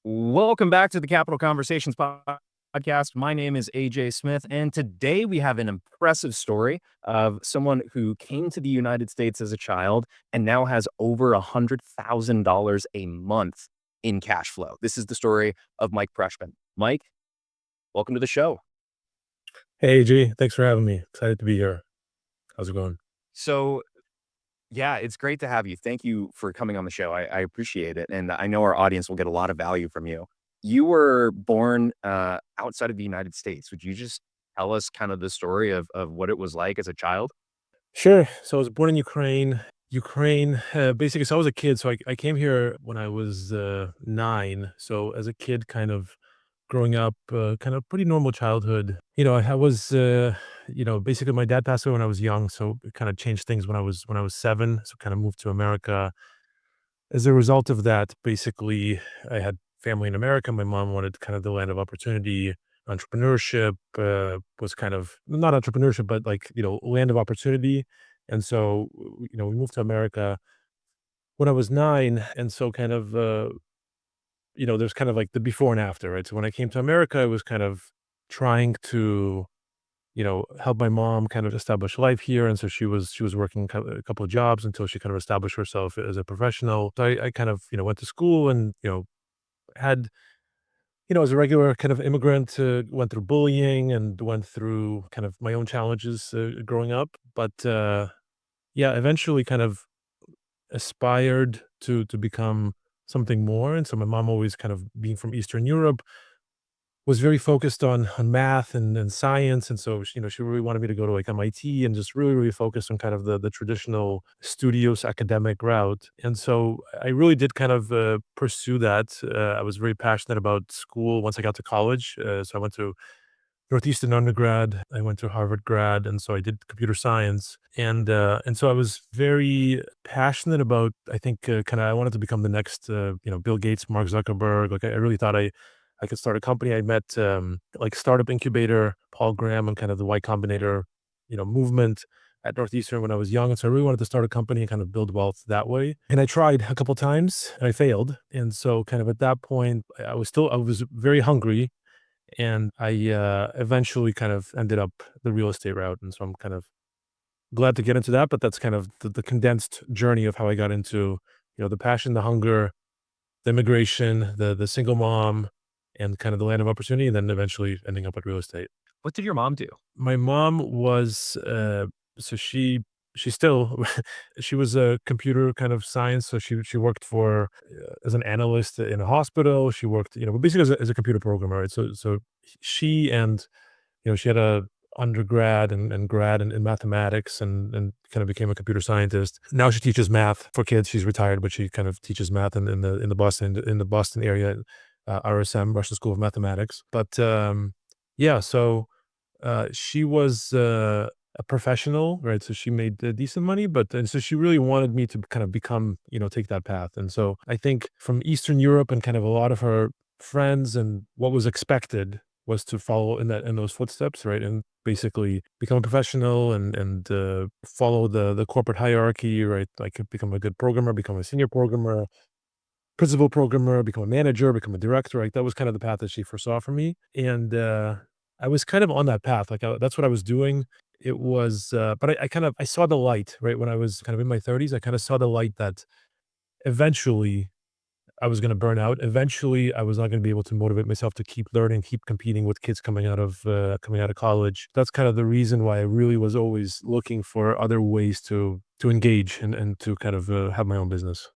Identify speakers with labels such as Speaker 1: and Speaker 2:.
Speaker 1: Welcome back to the Capital Conversations podcast. My name is AJ Smith, and today we have an impressive story of someone who came to the United States as a child and now has over $100,000 a month in cash flow. This is the story of Mike Preshman. Mike, welcome to the show.
Speaker 2: Hey, G, thanks for having me. Excited to be here. How's it going?
Speaker 1: So, yeah, it's great to have you. Thank you for coming on the show. I appreciate it. And I know our audience will get a lot of value from you. You were born outside of the United States. Would you just tell us kind of the story of what it was like as a child?
Speaker 2: Sure. So I was born in Ukraine. Basically, so I was a kid. So I came here when I was 9. So as a kid, kind of growing up, kind of pretty normal childhood. Basically my dad passed away when I was young. So it kind of changed things when I was 7. So kind of moved to America. As a result of that, basically, I had family in America. My mom wanted kind of the land of opportunity. Entrepreneurship was kind of not entrepreneurship, but like, land of opportunity. And so, we moved to America when I was 9. And so, there's kind of like the before and after, right? So, when I came to America, I was kind of trying to help my mom kind of establish life here, and so she was working a couple of jobs until she kind of established herself as a professional. So I kind of, went to school and, had, as a regular kind of immigrant, went through bullying and went through kind of my own challenges, growing up. But, yeah, eventually kind of aspired to become something more, and so my mom always kind of being from Eastern Europe was very focused on math and science, and so, she really wanted me to go to, like, MIT and just really, really focus on kind of the traditional studious academic route, and so I really did kind of, pursue that. I was very passionate about school once I got to college, so I went to Northeastern undergrad, I went to Harvard grad, and so I did computer science, and so I was very passionate about, I think, kinda I wanted to become the next, Bill Gates, Mark Zuckerberg. Like, I really thought I could start a company. I met, like, startup incubator, Paul Graham, and kind of the Y Combinator, movement at Northeastern when I was young, and so I really wanted to start a company and kind of build wealth that way, and I tried a couple times, and I failed, and so kind of at that point, I was very hungry, and I, eventually kind of ended up the real estate route, and so I'm kind of glad to get into that, but that's kind of the condensed journey of how I got into, the passion, the hunger, the immigration, the single mom, and kind of the land of opportunity, and then eventually ending up at real estate.
Speaker 1: What did your mom do?
Speaker 2: My mom was, so she still she was a computer kind of science, so she worked for, as an analyst in a hospital. She worked, basically as a computer programmer, right? So she and, she had a undergrad and grad in mathematics and kind of became a computer scientist. Now she teaches math for kids. She's retired, but she kind of teaches math in the Boston area, RSM, Russian School of Mathematics. But, yeah, so she was, a professional, right? So she made, decent money, but and so she really wanted me to kind of become, take that path. And so I think from Eastern Europe and kind of a lot of her friends and what was expected was to follow in those footsteps, right? And basically become a professional and follow the corporate hierarchy, right? Like become a good programmer, become a senior programmer, principal programmer, become a manager, become a director. Like that was kind of the path that she foresaw for me. And I was kind of on that path. Like that's what I was doing. It was, but I kind of I saw the light right when I was kind of in my 30s. I kind of saw the light that eventually I was going to burn out. Eventually, I was not going to be able to motivate myself to keep learning, keep competing with kids coming out of college. That's kind of the reason why I really was always looking for other ways to engage and to kind of have my own business.